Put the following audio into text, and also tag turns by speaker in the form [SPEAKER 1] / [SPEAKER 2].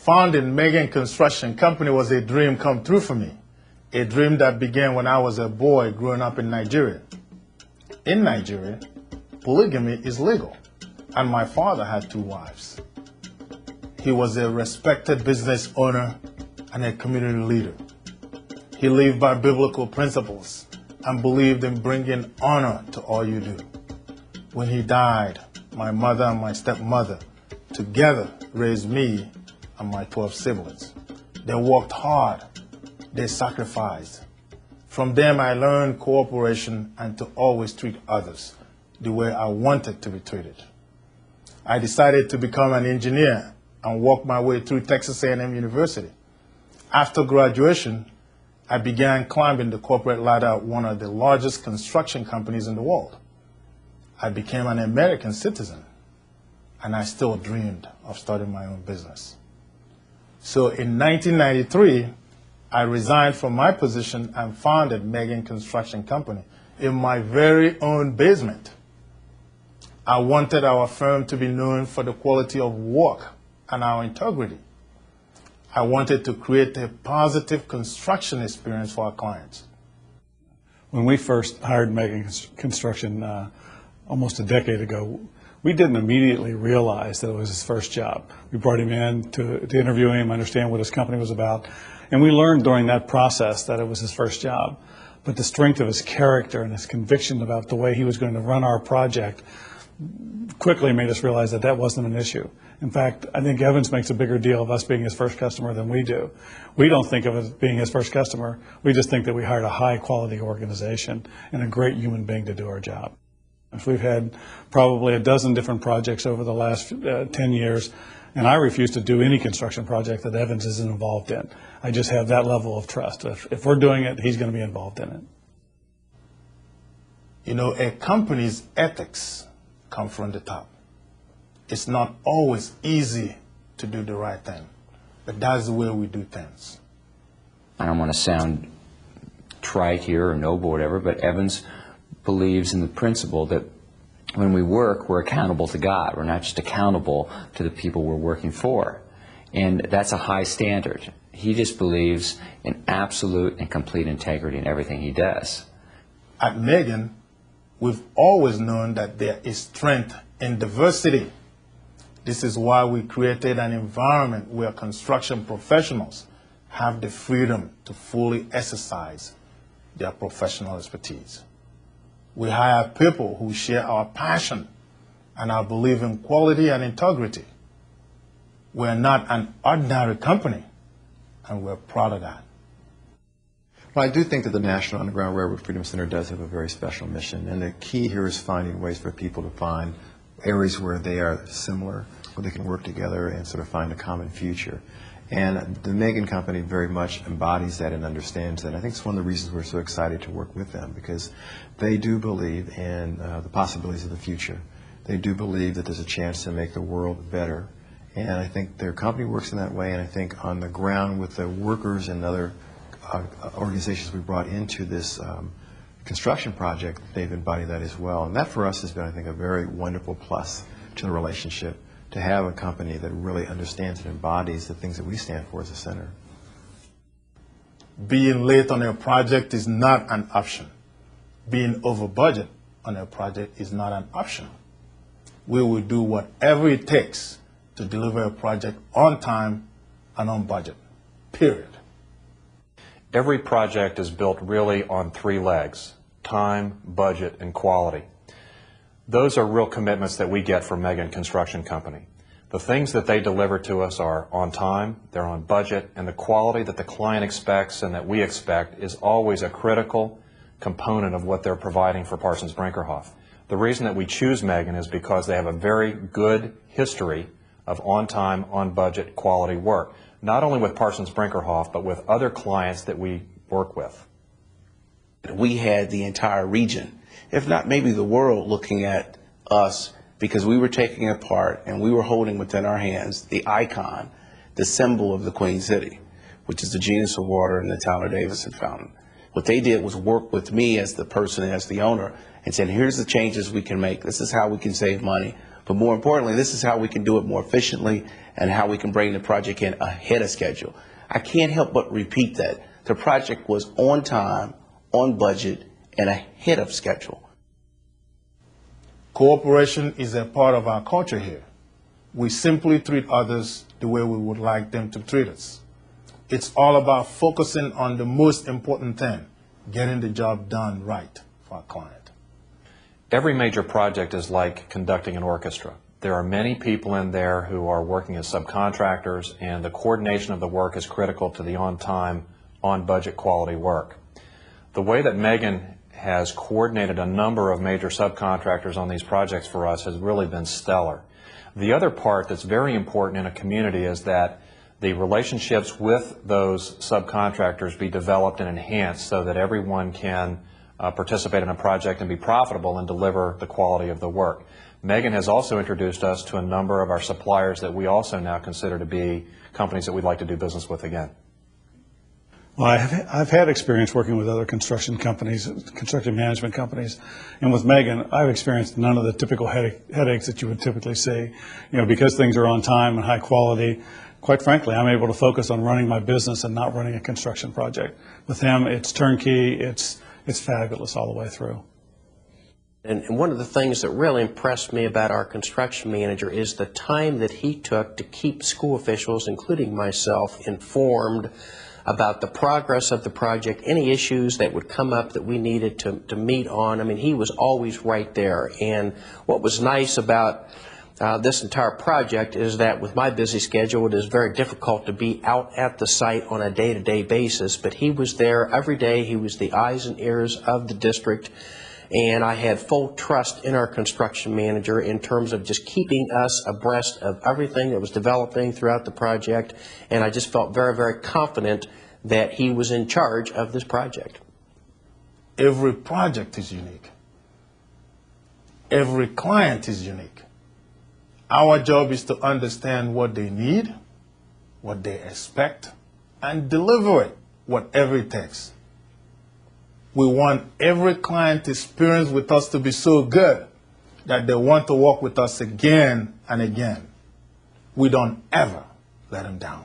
[SPEAKER 1] Founding Megen Construction Company was a dream come true for me, a dream that began when I was a boy growing up in Nigeria. In Nigeria, polygamy is legal, and my father had 2 wives. He was a respected business owner and a community leader. He lived by biblical principles and believed in bringing honor to all you do. When he died, my mother and my stepmother together raised me and my 12 siblings. They worked hard, they sacrificed. From them I learned cooperation and to always treat others the way I wanted to be treated. I decided to become an engineer and work my way through Texas A&M University. After graduation, I began climbing the corporate ladder at one of the largest construction companies in the world. I became an American citizen, and I still dreamed of starting my own business. So in 1993, I resigned from my position and founded Megen Construction Company in my very own basement. I wanted our firm to be known for the quality of work and our integrity. I wanted to create a positive construction experience for our clients.
[SPEAKER 2] When we first hired Megen Construction almost a decade ago, we didn't immediately realize that it was his first job. We brought him in to interview him, understand what his company was about, and we learned during that process that it was his first job. But the strength of his character and his conviction about the way he was going to run our project quickly made us realize that that wasn't an issue. In fact, I think Evans makes a bigger deal of us being his first customer than we do. We don't think of it as being his first customer. We just think that we hired a high-quality organization and a great human being to do our job. We've had probably a dozen different projects over the last 10 years, and I refuse to do any construction project that Evans isn't involved in. I just have that level of trust. If we're doing it, he's going to be involved in it.
[SPEAKER 1] You know, a company's ethics come from the top. It's not always easy to do the right thing, but that's the way we do things.
[SPEAKER 3] I don't want to sound trite here or noble or whatever, but Evans believes in the principle that when we work, we're accountable to God. We're not just accountable to the people we're working for. And that's a high standard. He just believes in absolute and complete integrity in everything he does.
[SPEAKER 1] At Megen, we've always known that there is strength in diversity. This is why we created an environment where construction professionals have the freedom to fully exercise their professional expertise. We hire people who share our passion and our belief in quality and integrity. We're not an ordinary company, and we're proud of that.
[SPEAKER 4] Well, I do think that the National Underground Railroad Freedom Center does have a very special mission, and the key here is finding ways for people to find areas where they are similar, where they can work together and sort of find a common future. And the Megen Company very much embodies that and understands that. I think it's one of the reasons we're so excited to work with them, because they do believe in the possibilities of the future. They do believe that there's a chance to make the world better. And I think their company works in that way, and I think on the ground with the workers and other organizations we brought into this construction project, they've embodied that as well. And that for us has been, I think, a very wonderful plus to the relationship, to have a company that really understands and embodies the things that we stand for as a center.
[SPEAKER 1] Being late on a project is not an option. Being over budget on a project is not an option. We will do whatever it takes to deliver a project on time and on budget, period.
[SPEAKER 5] Every project is built really on 3 legs: time, budget, and quality. Those are real commitments that we get from Megen Construction Company. The things that they deliver to us are on time, they're on budget, and the quality that the client expects and that we expect is always a critical component of what they're providing for Parsons Brinckerhoff. The reason that we choose Megen is because they have a very good history of on-time, on-budget quality work, not only with Parsons Brinckerhoff, but with other clients that we work with.
[SPEAKER 6] We had the entire region, if not maybe the world, looking at us because we were taking a part and we were holding within our hands the icon, the symbol of the Queen City, which is the genus of water in the Tyler Davidson fountain. What they did was work with me as the person, as the owner, and said, here's the changes we can make. This is how we can save money. But more importantly, this is how we can do it more efficiently and how we can bring the project in ahead of schedule. I can't help but repeat that. The project was on time, on budget, and ahead of schedule.
[SPEAKER 1] Cooperation is a part of our culture here. We simply treat others the way we would like them to treat us. It's all about focusing on the most important thing, getting the job done right for our client.
[SPEAKER 5] Every major project is like conducting an orchestra. There are many people in there who are working as subcontractors, and the coordination of the work is critical to the on-time, on-budget quality work. The way that Megen has coordinated a number of major subcontractors on these projects for us has really been stellar. The other part that's very important in a community is that the relationships with those subcontractors be developed and enhanced so that everyone can participate in a project and be profitable and deliver the quality of the work. Megen has also introduced us to a number of our suppliers that we also now consider to be companies that we'd like to do business with again.
[SPEAKER 2] Well, I've had experience working with other construction companies, construction management companies, and with Megen, I've experienced none of the typical headaches that you would typically see. You know, because things are on time and high quality, quite frankly, I'm able to focus on running my business and not running a construction project. With them, it's turnkey, it's fabulous all the way through.
[SPEAKER 7] And one of the things that really impressed me about our construction manager is the time that he took to keep school officials, including myself, informed about the progress of the project, any issues that would come up that we needed to meet on. I mean, he was always right there. And what was nice about this entire project is that with my busy schedule, it is very difficult to be out at the site on a day-to-day basis, but he was there every day. He was the eyes and ears of the district, and I had full trust in our construction manager in terms of just keeping us abreast of everything that was developing throughout the project, and I just felt very, very confident that he was in charge of this project.
[SPEAKER 1] Every project is unique. Every client is unique. Our job is to understand what they need, what they expect, and deliver it, whatever it takes. We want every client experience with us to be so good that they want to work with us again and again. We don't ever let them down.